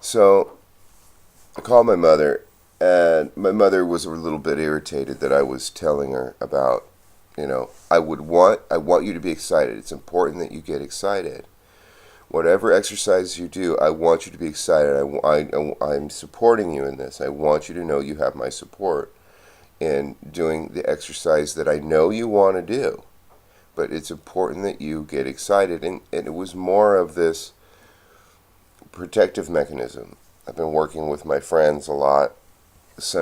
So I called my mother, and my mother was a little bit irritated that I was telling her about, I want you to be excited. It's important that you get excited. Whatever exercise you do, I want you to be excited. I'm supporting you in this. I want you to know you have my support in doing the exercise that I know you want to do. But it's important that you get excited. And it was more of this protective mechanism. I've been working with my friends a lot, I've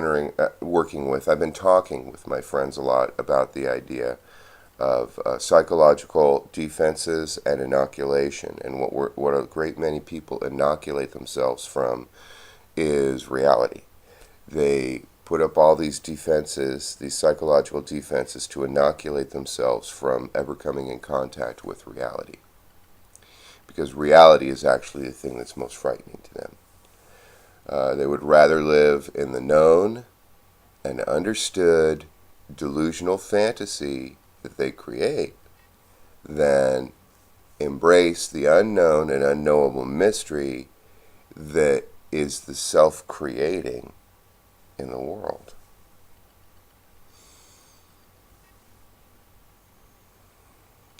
been talking with my friends a lot about the idea of psychological defenses and inoculation. And what a great many people inoculate themselves from is reality. They put up all these defenses, these psychological defenses, to inoculate themselves from ever coming in contact with reality. Because reality is actually the thing that's most frightening to them. They would rather live in the known and understood delusional fantasy that they create than embrace the unknown and unknowable mystery that is the self-creating in the world.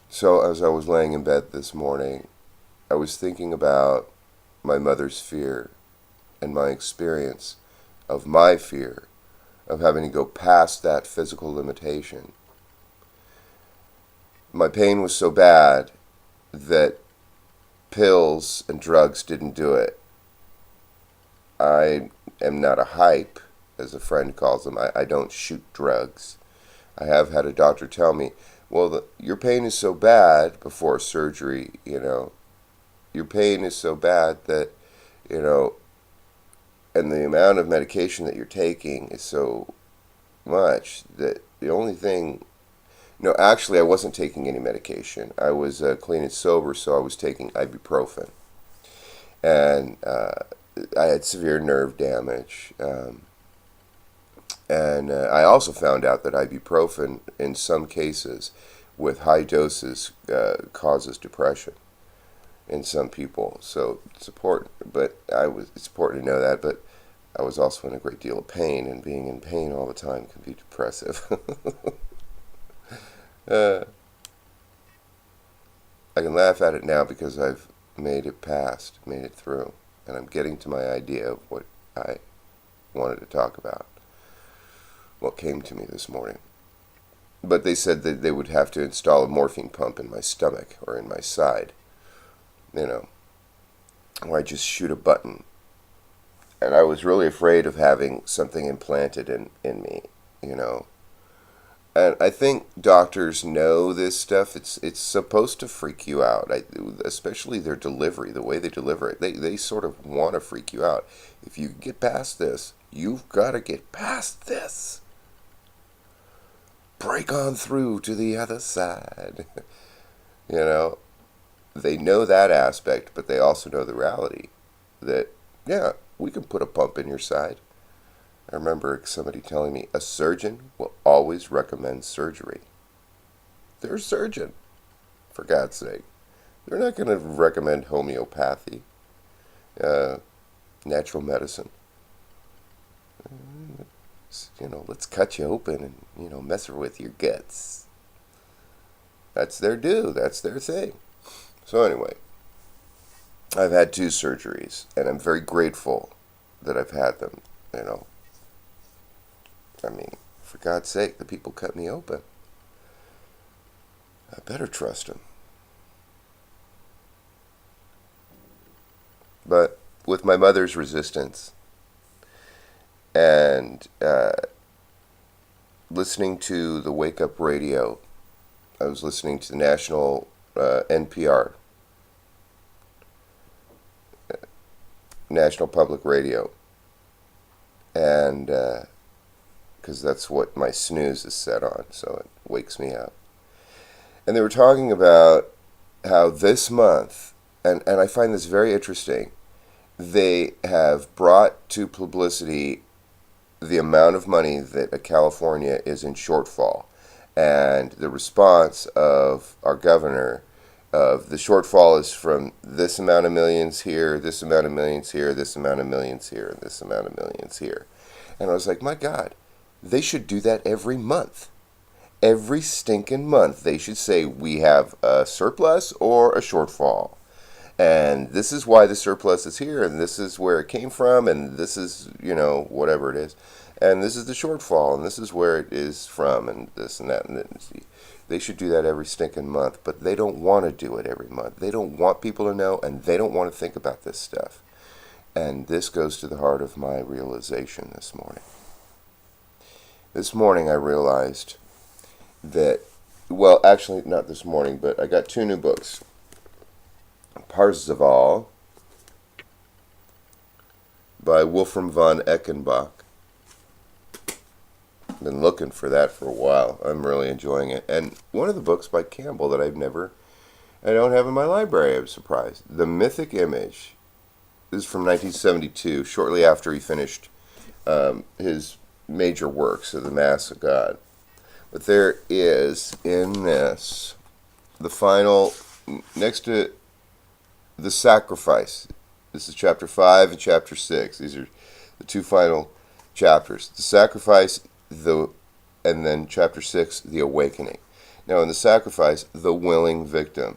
So as I was laying in bed this morning, I was thinking about my mother's fear and my experience of my fear of having to go past that physical limitation. My pain was so bad that pills and drugs didn't do it. I am not a hype, as a friend calls them. I don't shoot drugs. I have had a doctor tell me, well, your pain is so bad before surgery, your pain is so bad that, and the amount of medication that you're taking is so much that the only thing, no, actually I wasn't taking any medication. I was clean and sober, so I was taking ibuprofen. And I had severe nerve damage. And I also found out that ibuprofen, in some cases, with high doses, causes depression in some people. So it's important, it's important to know that. But I was also in a great deal of pain, and being in pain all the time can be depressive. uh, I can laugh at it now because I've made it through, and I'm getting to my idea of what I wanted to talk about. What came to me this morning. But they said that they would have to install a morphine pump in my stomach or in my side, or I just shoot a button. And I was really afraid of having something implanted in me, And I think doctors know this stuff. It's supposed to freak you out, especially their delivery, the way they deliver it. They sort of want to freak you out. If you get past this, you've got to get past this. Break on through to the other side. They know that aspect, but they also know the reality that, yeah, we can put a pump in your side. I remember somebody telling me a surgeon will always recommend surgery. They're a surgeon, for God's sake. They're not going to recommend homeopathy, natural medicine. Let's cut you open and, mess with your guts. That's their due. That's their thing. So anyway, I've had 2 surgeries, and I'm very grateful that I've had them, I mean, for God's sake, the people cut me open. I better trust them. But with my mother's resistance and listening to the Wake Up Radio, I was listening to the national NPR, National Public Radio, and because that's what my snooze is set on, so it wakes me up. And they were talking about how this month, and I find this very interesting, they have brought to publicity the amount of money that California is in shortfall. And the response of our governor of the shortfall is from this amount of millions here, this amount of millions here, this amount of millions here, and this amount of millions here. And I was like, my God, they should do that every month. Every stinking month, they should say we have a surplus or a shortfall. And this is why the surplus is here, and this is where it came from, and this is, whatever it is. And this is the shortfall, and this is where it is from, and this and that. And they should do that every stinking month, but they don't want to do it every month. They don't want people to know, and they don't want to think about this stuff. And this goes to the heart of my realization this morning. This morning I realized that, well, actually not this morning, but I got 2 new books. Parzival by Wolfram von Eckenbach. Been looking for that for a while. I'm really enjoying it. And one of the books by Campbell that I don't have in my library. I was surprised. The Mythic Image. This is from 1972, shortly after he finished his major works of the Mass of God. But there is in this the final, next to the sacrifice. This is chapter 5 and chapter 6. These are the 2 final chapters. The sacrifice, and then chapter 6, the awakening. Now in the sacrifice, the willing victim.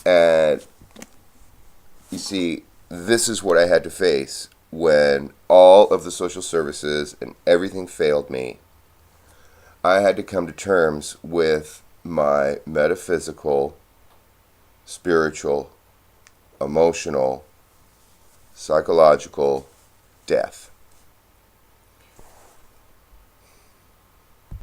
And you see, this is what I had to face when all of the social services and everything failed me. I had to come to terms with my metaphysical, spiritual, emotional, psychological death.